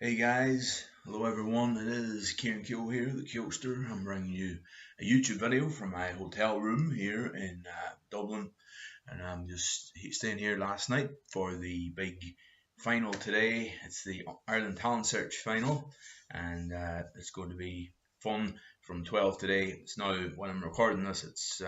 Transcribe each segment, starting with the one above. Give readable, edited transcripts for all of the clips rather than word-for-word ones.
Hey guys, hello everyone. It is Kieran Keogh here, the KEOSTER. I'm bringing you a YouTube video from my hotel room here in Dublin, and I'm just staying here last night for the big final today. It's the Ireland Talent Search final, and it's going to be fun from 12 today. It's now, when I'm recording this, it's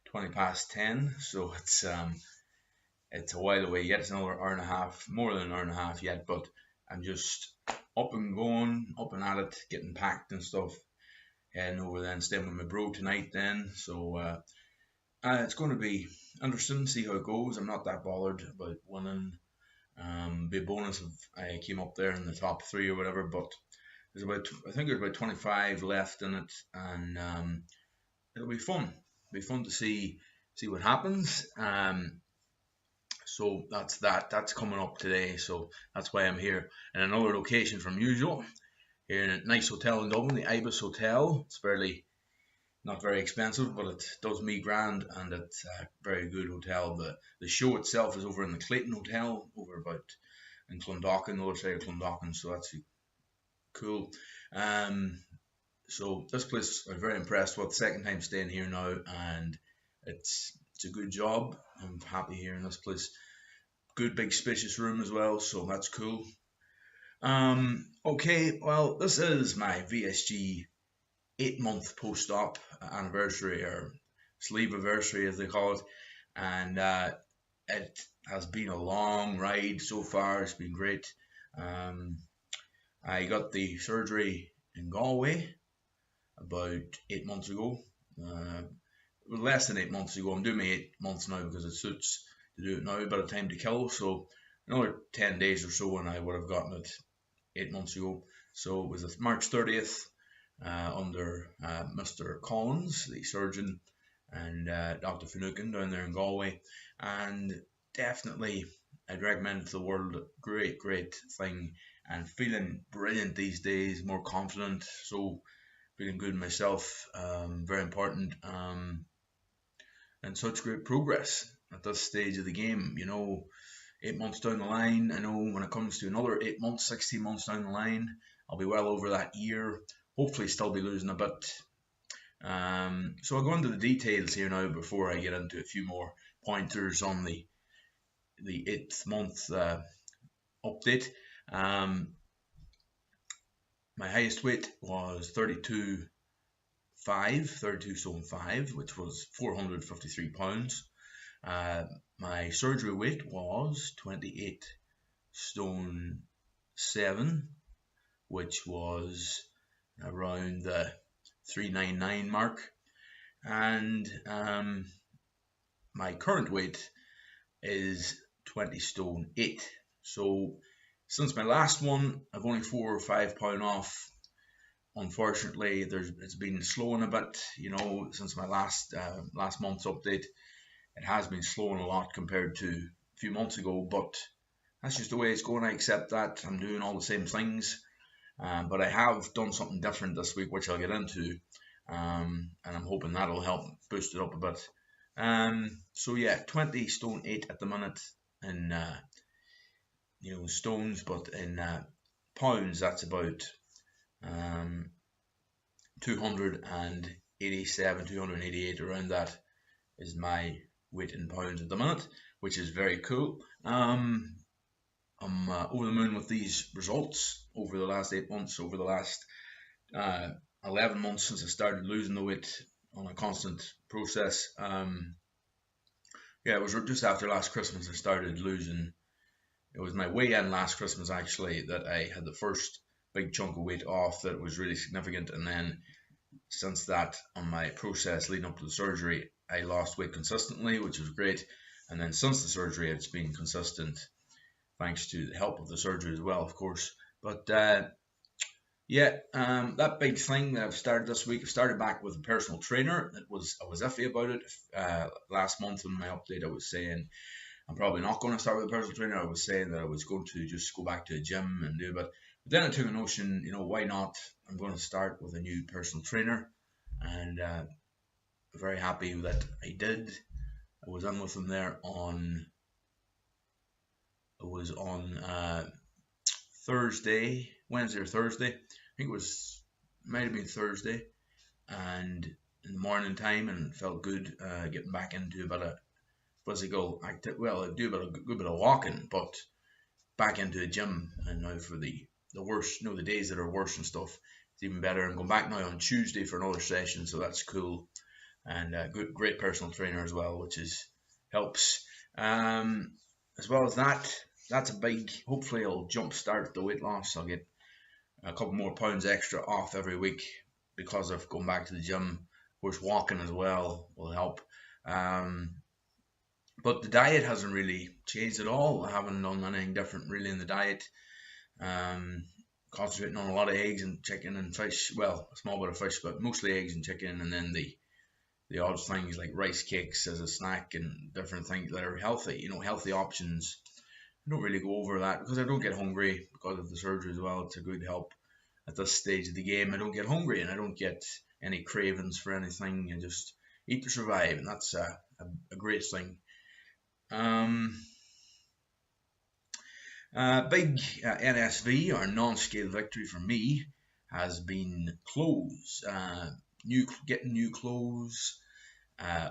20 past 10, so it's a while away yet. It's another hour and a half, more than an hour and a half yet, but I'm just up and going, up and at it, getting packed and stuff. Heading over then, staying with my bro tonight then. So it's going to be interesting to see how it goes. I'm not that bothered about winning. Be a bonus if I came up there in the top three or whatever, but I think there's about 25 left in it, and it'll be fun. It'll be fun to see what happens. So that's coming up today, so that's why I'm here in another location from usual, here in a nice hotel in Dublin, the Ibis Hotel. It's not very expensive, but it does me grand, and it's a very good hotel. The show itself is over in the Clayton Hotel, over about in Clondalkin, the other side of Clondalkin, so that's cool. So this place I'm very impressed with. Second time staying here now, and it's a good job. I'm happy here in this place. Good big spacious room as well, so that's cool. Okay, well, this is my VSG 8-month post-op anniversary, or sleeve anniversary as they call it, and it has been a long ride so far. It's been great. I got the surgery in Galway about 8 months ago. Less than 8 months ago. I'm doing my 8 months now because it suits to do it now, but a time to kill. So another 10 days or so, and I would have gotten it 8 months ago. So it was March 30th under Mr. Collins, the surgeon, and Dr. Finucane down there in Galway. And definitely, I'd recommend it to the world. Great thing, and feeling brilliant these days, more confident. So feeling good myself, very important. And such great progress at this stage of the game. 8 months down the line, I know when it comes to another 8 months, 16 months down the line, I'll be well over that year. Hopefully still be losing a bit. So I'll go into the details here now before I get into a few more pointers on the 8th month update. My highest weight was 32 stone 5, which was 453 pounds. My surgery weight was 28 stone 7, which was around the 399 mark. And my current weight is 20 stone 8. So since my last one, I've only 4 or 5 pound off. Unfortunately, it's been slowing a bit, since my last month's update. It has been slowing a lot compared to a few months ago, but that's just the way it's going. I accept that. I'm doing all the same things, but I have done something different this week, which I'll get into, and I'm hoping that'll help boost it up a bit. So yeah, 20 stone 8 at the minute in stones, but in pounds, that's about 287, 288, around that is my weight in pounds at the minute, which is very cool. I'm over the moon with these results over the last 8 months, over the last 11 months since I started losing the weight on a constant process. Yeah, it was just after last Christmas I started losing. It was my weigh-in last Christmas actually that I had the first big chunk of weight off that was really significant, and then since that, on my process leading up to the surgery, I lost weight consistently, which was great. And then since the surgery, it's been consistent, thanks to the help of the surgery as well, of course. But yeah, that big thing that I've started this week, I've started back with a personal trainer. I was iffy about it. Last month in my update, I was saying I'm probably not going to start with a personal trainer. I was saying that I was going to just go back to a gym and do it. But then I took a notion, why not? I'm going to start with a new personal trainer, and very happy that I did. I was in with him there on Thursday Wednesday or Thursday. I think might have been Thursday, and in the morning time, and felt good getting back into a bit of physical activity. Well, I do a good bit of walking, but back into the gym. And now for the worst, the days that are worse and stuff, it's even better. I'm going back now on Tuesday for another session, so that's cool. And great personal trainer as well, which helps. As well as that, that's a big. Hopefully, I'll jumpstart the weight loss. I'll get a couple more pounds extra off every week because of going back to the gym. Of course, walking as well will help. But the diet hasn't really changed at all. I haven't done anything different really in the diet. Concentrating on a lot of eggs and chicken and fish. Well, a small bit of fish, but mostly eggs and chicken, and then the odd things like rice cakes as a snack and different things that are healthy. Healthy options. I don't really go over that because I don't get hungry because of the surgery as well. It's a good help at this stage of the game. I don't get hungry and I don't get any cravings for anything. I just eat to survive, and that's a great thing. Big NSV or non-scale victory for me has been clothes. Getting new clothes.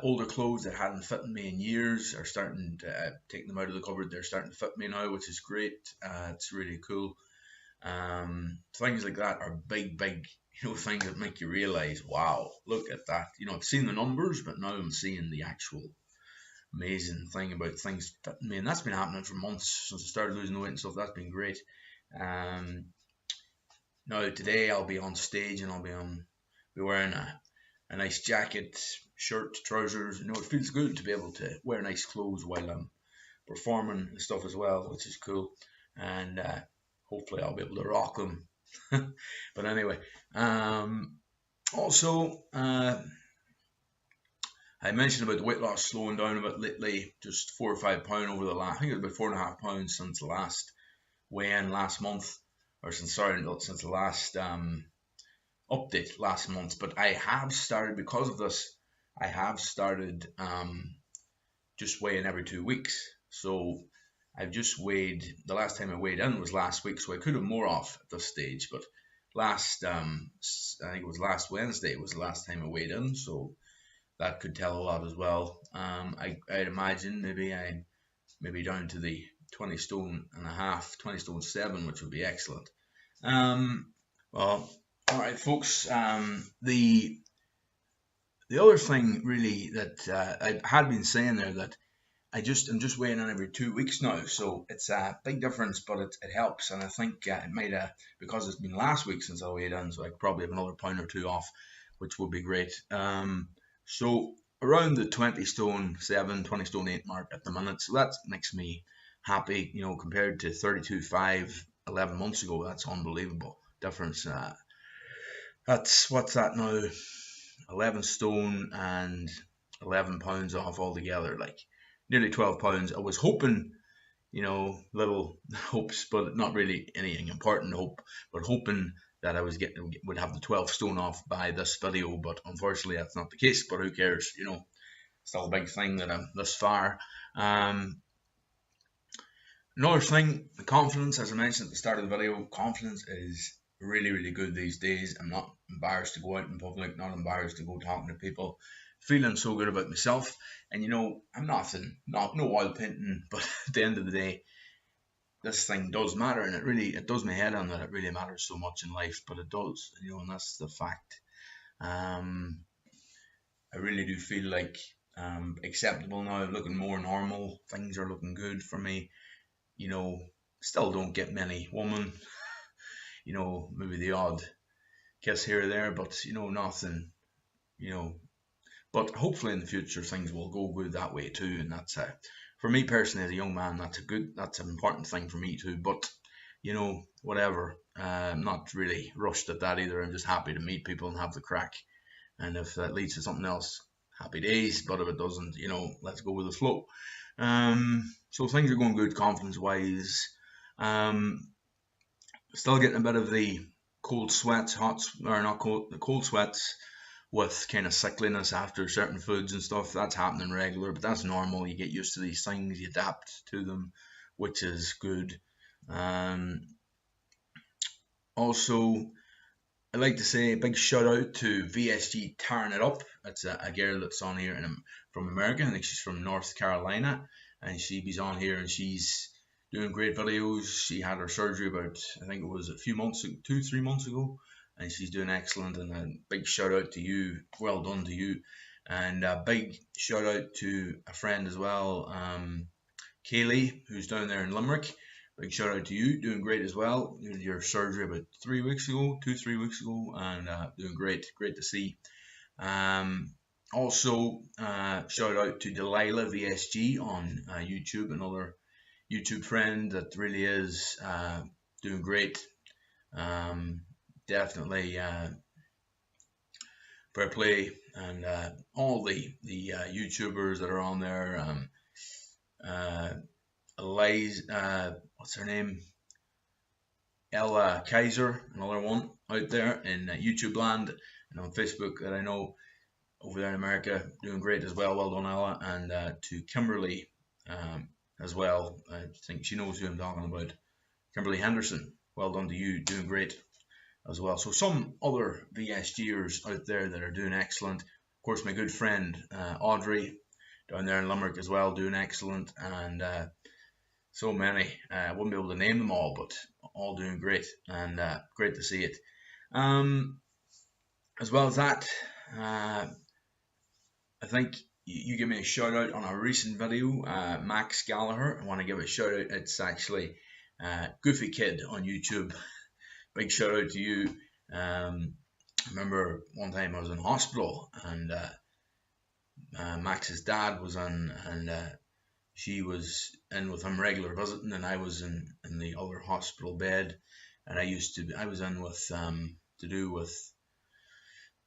Older clothes that hadn't fit me in years are starting to take them out of the cupboard. They're starting to fit me now, which is great. It's really cool. Things like that are big, things that make you realize, wow, look at that. I've seen the numbers, but now I'm seeing the actual amazing thing about things fitting me, and that's been happening for months since I started losing the weight and stuff. That's been great. Now today I'll be on stage and I'll be wearing a nice jacket, shirt, trousers. It feels good to be able to wear nice clothes while I'm performing and stuff as well, which is cool. And hopefully I'll be able to rock them. But anyway, also I mentioned about the weight loss slowing down a bit lately, just 4 or 5 pounds over the last. I think it was about 4.5 pounds since the last weigh-in last month, or since the last update last month. But I have started, because of this, I have started just weighing every 2 weeks. So I've just weighed. The last time I weighed in was last week, so I could have more off at this stage. But I think it was last Wednesday was the last time I weighed in, so that could tell a lot as well. I'd imagine I'm maybe down to the 20 stone and a half, 20 stone 7, which would be excellent. Well, all right, folks. The other thing really that I had been saying there, that I'm just weighing in every 2 weeks now, so it's a big difference, but it helps, and I think it might because it's been last week since I weighed in, so I could probably have another pound or 2 off, which would be great. So around the 20 stone 7, 20 stone 8 mark at the minute, so that makes me happy. Compared to 32.5 11 months ago, that's unbelievable difference. What's that now? 11 stone and 11 pounds off altogether, like nearly 12 pounds. I was hoping, little hopes, but not really anything important hope, but hoping that I would have the 12 stone off by this video, but unfortunately that's not the case. But who cares? Still a big thing that I'm this far. Another thing, the confidence, as I mentioned at the start of the video, confidence is really, really good these days. I'm not embarrassed to go out in public, not embarrassed to go talking to people, feeling so good about myself. And I'm no oil painting, but at the end of the day, this thing does matter, and it does my head on that it really matters so much in life, but it does, and that's the fact. I really do feel like acceptable now, looking more normal. Things are looking good for me. Still don't get many women, maybe the odd kiss here or there, but nothing, but hopefully in the future things will go good that way too, and that's for me personally as a young man, that's an important thing for me too. But whatever, I'm not really rushed at that either. I'm just happy to meet people and have the crack, and if that leads to something else, happy days. But if it doesn't, let's go with the flow. So things are going good confidence wise. Still getting a bit of the cold sweats, the cold sweats with kind of sickliness after certain foods and stuff. That's happening regular, but that's normal. You get used to these things, you adapt to them, which is good. Also, I'd like to say a big shout out to VSG Tearing It Up. That's a girl that's on here from America. I think she's from North Carolina, and she be on here and she's doing great videos. She had her surgery about, I think it was a few months, 2-3 months ago, and she's doing excellent. And a big shout out to you. Well done to you. And a big shout out to a friend as well, Kaylee, who's down there in Limerick. Big shout out to you, doing great as well. You did your surgery about 3 weeks ago, 2-3 weeks ago, and doing great to see. Also, shout out to Delilah VSG on YouTube, another YouTube friend that really is doing great. Definitely fair play, and all the YouTubers that are on there. Eliza, what's her name? Ella Kaiser, another one out there in YouTube land and on Facebook that I know over there in America, doing great as well. Well done, Ella. And to Kimberly as well. I think she knows who I'm talking about. Kimberly Henderson, well done to you, doing great as well. So some other VSGers out there that are doing excellent. Of course, my good friend Audrey down there in Limerick as well, doing excellent. And so many. I wouldn't be able to name them all, but all doing great, and great to see it. As well as that, I think you give me a shout out on a recent video, Max Gallagher. I want to give a shout out. It's actually Goofy Kid on YouTube. Big shout out to you. I remember one time I was in hospital, and Max's dad was on, and she was in with him regular visiting, and I was in the other hospital bed, and I was in with to do with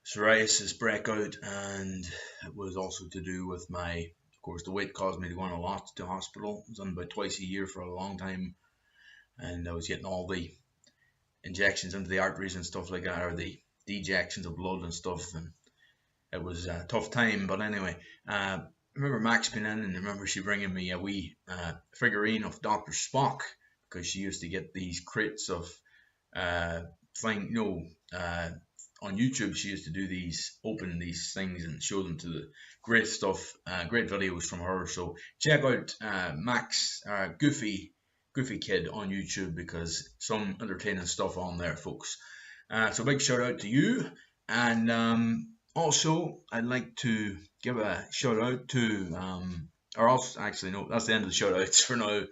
psoriasis breakout, and it was also to do with of course the weight caused me to go on a lot to hospital. I was on about twice a year for a long time, and I was getting all the injections into the arteries and stuff like that, or the dejections of blood and stuff, and it was a tough time. But anyway, I remember Max being in, and I remember she bringing me a wee figurine of Dr. Spock, because she used to get these crates of on YouTube. She used to do open these things and show them to the great stuff, great videos from her. So check out Max Goofy Kid on YouTube, because some entertaining stuff on there, folks. So big shout out to you. And also, I'd like to give a shout out to, actually no, that's the end of the shout outs for now.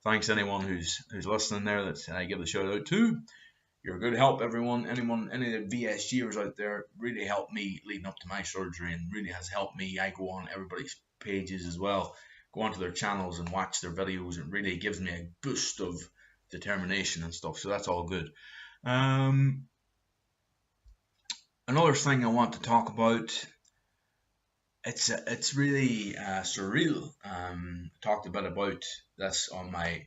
Thanks to anyone who's listening there that I give the shout out to. You're a good help, everyone. Any of the VSGers out there really helped me leading up to my surgery, and really has helped me. I go on everybody's pages as well, go onto their channels and watch their videos, and really gives me a boost of determination and stuff. So that's all good. Another thing I want to talk about, it's really surreal. Talked a bit about this on my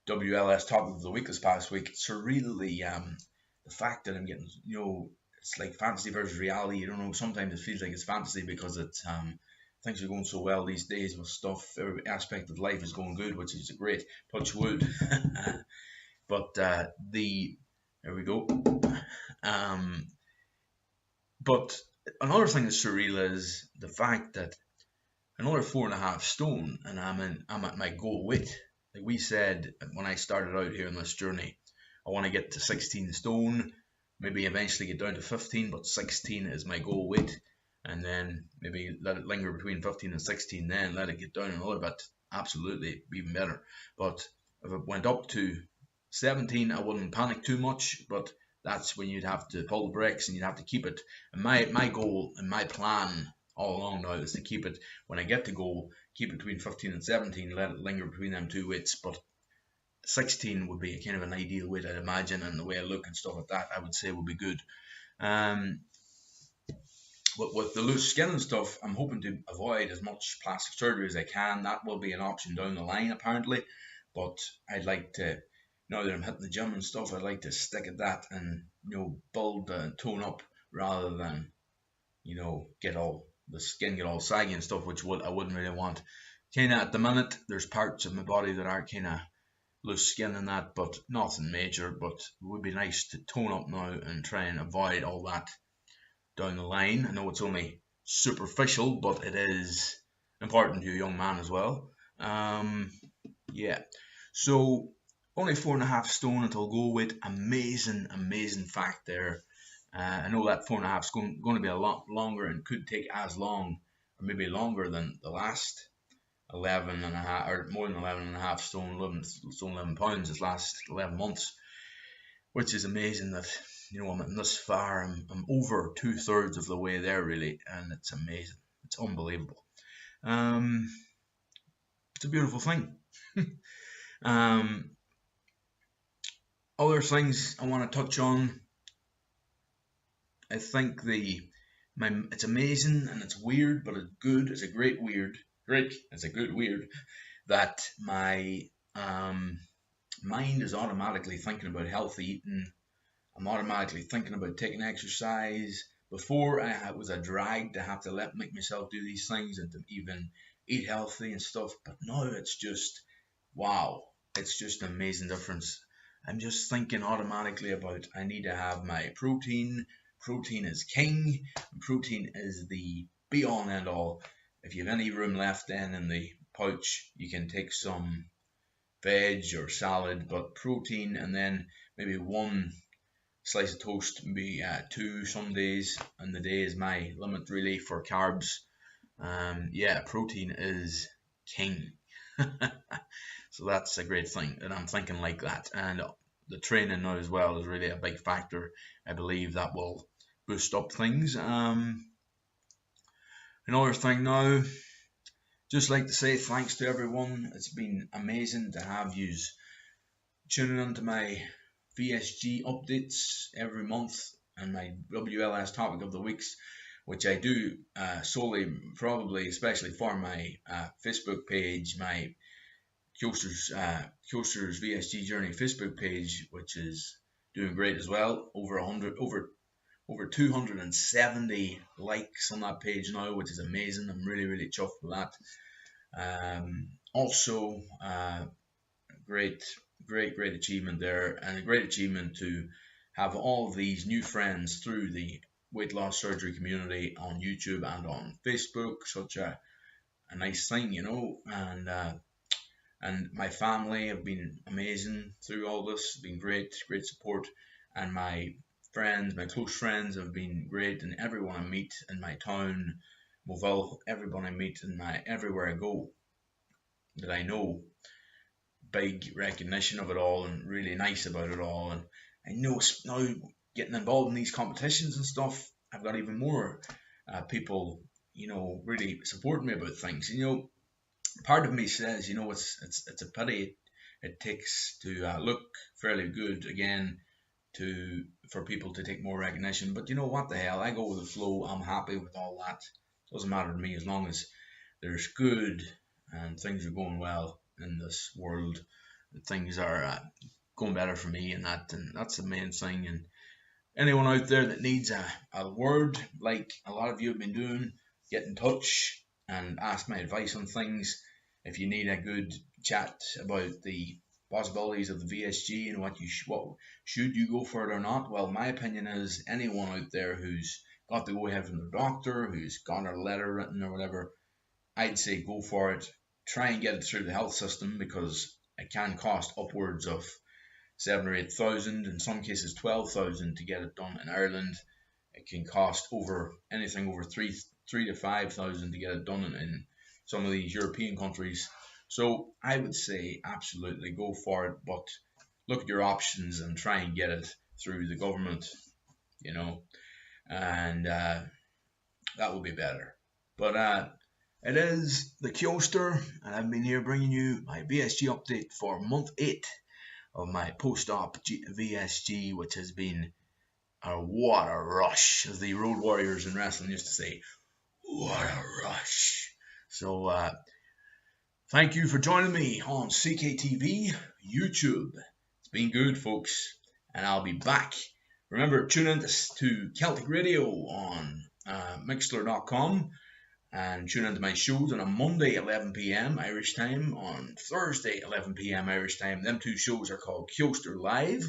WLS topic of the week this past week. It's surreal, the fact that I'm getting, it's like fantasy versus reality. You don't know, sometimes it feels like it's fantasy because it's things are going so well these days with stuff. Every aspect of life is going good, which is a great touch wood. But there we go. But another thing that's surreal is the fact that another 4.5 stone, and I'm at my goal weight. Like we said when I started out here on this journey, I want to get to 16 stone, maybe eventually get down to 15, but 16 is my goal weight, and then maybe let it linger between 15 and 16, then let it get down another bit. Absolutely, even better. But if it went up to 17, I wouldn't panic too much, but that's when you'd have to pull the brakes and you'd have to keep it. And my goal and my plan all along now is to keep it, when I get to goal, keep it between 15 and 17, let it linger between them two weights. But 16 would be kind of an ideal weight, I'd imagine, and the way I look and stuff like that, I would say would be good. But with the loose skin and stuff, I'm hoping to avoid as much plastic surgery as I can. That will be an option down the line, apparently. But I'd like to, now that I'm hitting the gym and stuff, I'd like to stick at that and, build and tone up rather than, get all the skin get all saggy and stuff, which I wouldn't really want. Kind of at the minute, there's parts of my body that are kind of loose skin and that, but nothing major. But it would be nice to tone up now and try and avoid all that down the line. I know it's only superficial, but it is important to a young man as well. Yeah. So only 4.5 stone until goal weight. Amazing fact there. I know that 4.5 is going to be a lot longer and could take as long or maybe longer than the last 11.5 or more than 11.5 stone, 11 pounds this last 11 months, which is amazing that, you know, I'm this far. I'm over 2/3 of the way there really, and it's amazing. It's unbelievable. It's a beautiful thing. Other things I want to touch on. I think it's amazing and it's weird, but it's good. It's a great weird. It's a good weird that my mind is automatically thinking about healthy eating. I'm automatically thinking about taking exercise. Before, it was a drag to have to make myself do these things and to even eat healthy and stuff. But now it's just, wow, it's just an amazing difference. I'm just thinking automatically about I need to have my protein. Protein is king. Protein is the be all and end all. If you have any room left then in the pouch, you can take some veg or salad, but protein, and then maybe one slice of toast, maybe 2 some days, and the day is my limit really for carbs. Yeah, protein is king. So that's a great thing, and I'm thinking like that. And the training now as well is really a big factor. I believe that will boost up things. Another thing now, just like to say thanks to everyone. It's been amazing to have you tuning into my VSG updates every month and my WLS topic of the weeks, which I do solely, probably, especially for my Facebook page, my KEOSTERS VSG Journey Facebook page, which is doing great as well. Over 270 likes on that page now, which is amazing. I'm really chuffed with that. Also, great achievement there, and a great achievement to have all of these new friends through the weight loss surgery community on YouTube and on Facebook. Such a nice thing, you know. And my family have been amazing through all this. It's been great support, and my friends, my close friends, have been great, and everyone I meet in my town, Moville, everyone I meet in everywhere I go that I know, big recognition of it all and really nice about it all. And I know now getting involved in these competitions and stuff, I've got even more people, you know, really supporting me about things. You know, part of me says, you know, it's a pity it takes to look fairly good again for people to take more recognition. But you know what the hell, I go with the flow. I'm happy with all that. Doesn't matter to me as long as there's good and things are going well in this world. Things are going better for me, and that's the main thing. And anyone out there that needs a word, like a lot of you have been doing, get in touch and ask my advice on things. If you need a good chat about the possibilities of the VSG and what should you go for it or not, well, my opinion is anyone out there who's got to go ahead from their doctor, who's got a letter written or whatever, I'd say go for it. Try and get it through the health system, because it can cost upwards of 7,000 or 8,000, in some cases 12,000 to get it done. In Ireland, it can cost anything over 3,000 to 5,000 to get it done in some of these European countries. So I would say absolutely go for it, but look at your options and try and get it through the government, you know, and that will be better. But it is the KEOSTER, and I've been here bringing you my VSG update for month 8 of my post-op VSG, which has been what a rush, as the Road Warriors in wrestling used to say. What a rush. So thank you for joining me on CKTV YouTube. It's been good, folks, and I'll be back. Remember, tune in to Celtic Radio on Mixler.com. and tune into my shows on a Monday 11 p.m. Irish time, on Thursday 11 p.m. Irish time. Them two shows are called KEOSTER Live,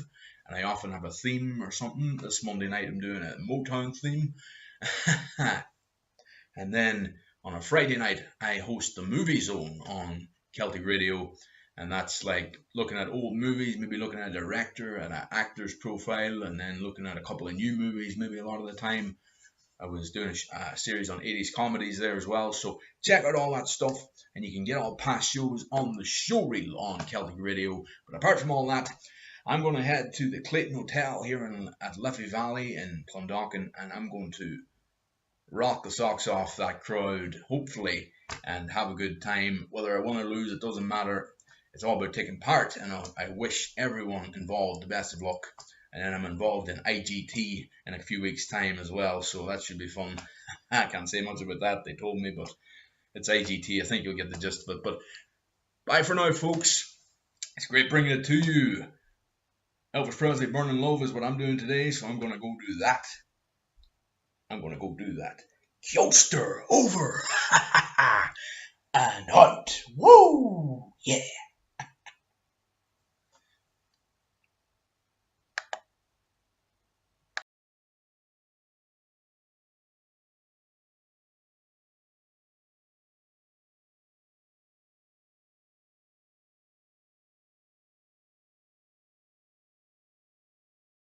and I often have a theme or something. This Monday night I'm doing a Motown theme. And then on a Friday night I host the Movie Zone on Celtic Radio, and that's like looking at old movies, maybe looking at a director and an actor's profile, and then looking at a couple of new movies maybe a lot of the time. I was doing a series on 80s comedies there as well. So check out all that stuff, and you can get all past shows on the show reel on Celtic Radio. But apart from all that, I'm going to head to the Clayton Hotel here at Liffey Valley in Clondalkin, and I'm going to rock the socks off that crowd, hopefully, and have a good time. Whether I win or lose, it doesn't matter. It's all about taking part, and I wish everyone involved the best of luck. And then I'm involved in IGT in a few weeks' time as well, so that should be fun. I can't say much about that, they told me, but it's IGT. I think you'll get the gist of it. But bye for now, folks. It's great bringing it to you. Elvis Presley, Burning Love is what I'm doing today, so I'm going to go do that. KEOSTER over and out. Woo! Yeah.